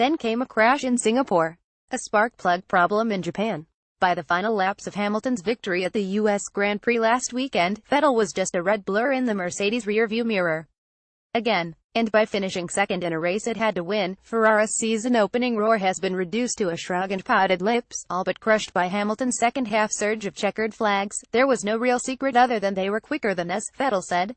Then came a crash in Singapore. A spark plug problem in Japan. By the final laps of Hamilton's victory at the U.S. Grand Prix last weekend, Vettel was just a red blur in the Mercedes rearview mirror. Again. And by finishing second in a race it had to win, Ferrari's season-opening roar has been reduced to a shrug and pouted lips, all but crushed by Hamilton's second-half surge of checkered flags. There was no real secret other than they were quicker than us, Vettel said.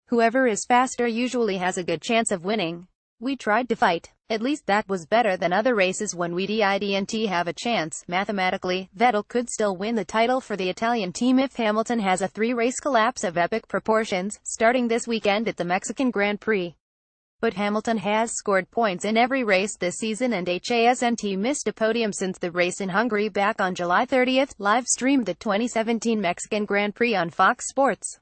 Whoever is faster usually has a good chance of winning. We tried to fight. At least that was better than other races when we didn't have a chance. Mathematically, Vettel could still win the title for the Italian team if Hamilton has a three-race collapse of epic proportions, starting this weekend at the Mexican Grand Prix. But Hamilton has scored points in every race this season and hasn't missed a podium since the race in Hungary back on July 30th, live-streamed the 2017 Mexican Grand Prix on Fox Sports.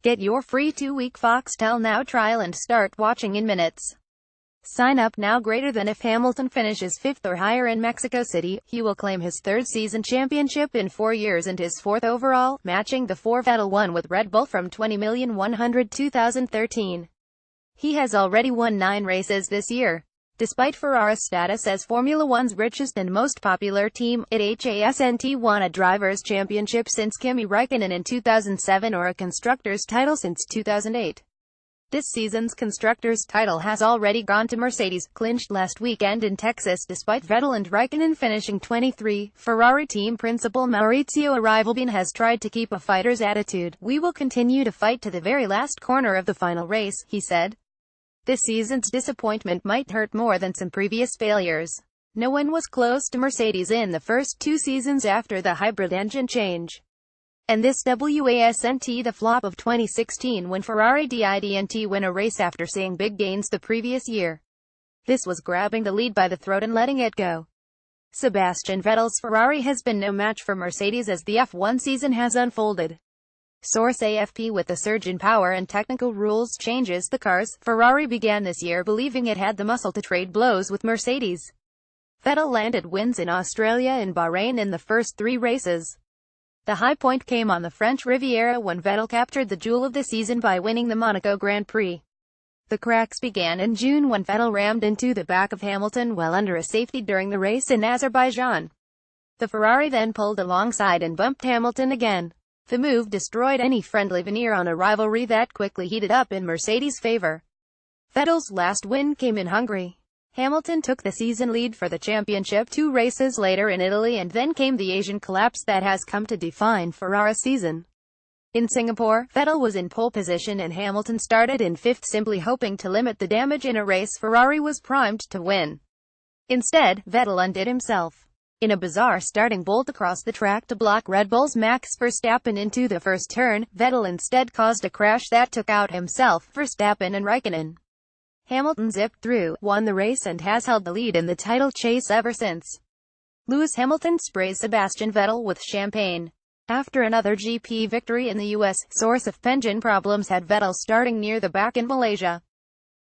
Get your free 2-week Foxtel Now trial and start watching in minutes. Sign up now. Greater than if Hamilton finishes 5th or higher in Mexico City, he will claim his third season championship in 4 years and his fourth overall, matching the 4 Vettel won with Red Bull from 20,100,2013. He has already won 9 races this year. Despite Ferrari's status as Formula One's richest and most popular team, it hasn't won a Drivers' Championship since Kimi Räikkönen in 2007 or a Constructors' title since 2008. This season's Constructors' title has already gone to Mercedes, clinched last weekend in Texas despite Vettel and Räikkönen finishing 23. Ferrari team principal Maurizio Arrivalbene has tried to keep a fighter's attitude. "We will continue to fight to the very last corner of the final race," he said. This season's disappointment might hurt more than some previous failures. No one was close to Mercedes in the first 2 seasons after the hybrid engine change. And this wasn't the flop of 2016 when Ferrari didn't win a race after seeing big gains the previous year. This was grabbing the lead by the throat and letting it go. Sebastian Vettel's Ferrari has been no match for Mercedes as the F1 season has unfolded. Source AFP: with the surge in power and technical rules changes the cars, Ferrari began this year believing it had the muscle to trade blows with Mercedes. Vettel landed wins in Australia and Bahrain in the first 3 races. The high point came on the French Riviera when Vettel captured the jewel of the season by winning the Monaco Grand Prix. The cracks began in June when Vettel rammed into the back of Hamilton while under a safety during the race in Azerbaijan. The Ferrari then pulled alongside and bumped Hamilton again. The move destroyed any friendly veneer on a rivalry that quickly heated up in Mercedes' favor. Vettel's last win came in Hungary. Hamilton took the season lead for the championship 2 races later in Italy, and then came the Asian collapse that has come to define Ferrari's season. In Singapore, Vettel was in pole position and Hamilton started in 5th, simply hoping to limit the damage in a race Ferrari was primed to win. Instead, Vettel undid himself. In a bizarre starting bolt across the track to block Red Bull's Max Verstappen into the first turn, Vettel instead caused a crash that took out himself, Verstappen and Räikkönen. Hamilton zipped through, won the race and has held the lead in the title chase ever since. Lewis Hamilton sprays Sebastian Vettel with champagne. After another GP victory in the US, source of engine problems had Vettel starting near the back in Malaysia.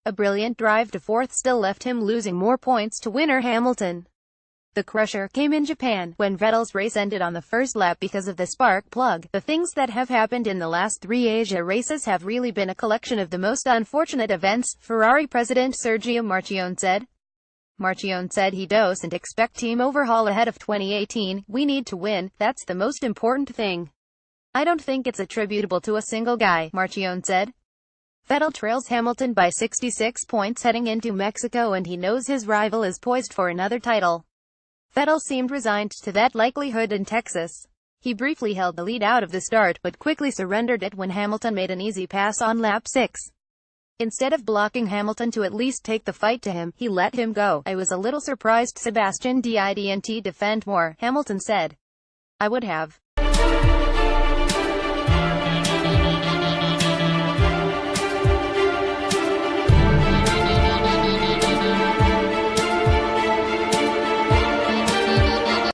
A brilliant drive to 4th still left him losing more points to winner Hamilton. The crusher came in Japan, when Vettel's race ended on the first lap because of the spark plug. The things that have happened in the last 3 Asia races have really been a collection of the most unfortunate events, Ferrari president Sergio Marchionne said. Marchionne said he doesn't expect team overhaul ahead of 2018. "We need to win, that's the most important thing. I don't think it's attributable to a single guy," Marchionne said. Vettel trails Hamilton by 66 points heading into Mexico, and he knows his rival is poised for another title. Vettel seemed resigned to that likelihood in Texas. He briefly held the lead out of the start, but quickly surrendered it when Hamilton made an easy pass on lap 6. Instead of blocking Hamilton to at least take the fight to him, he let him go. "I was a little surprised Sebastian didn't defend more," Hamilton said. "I would have.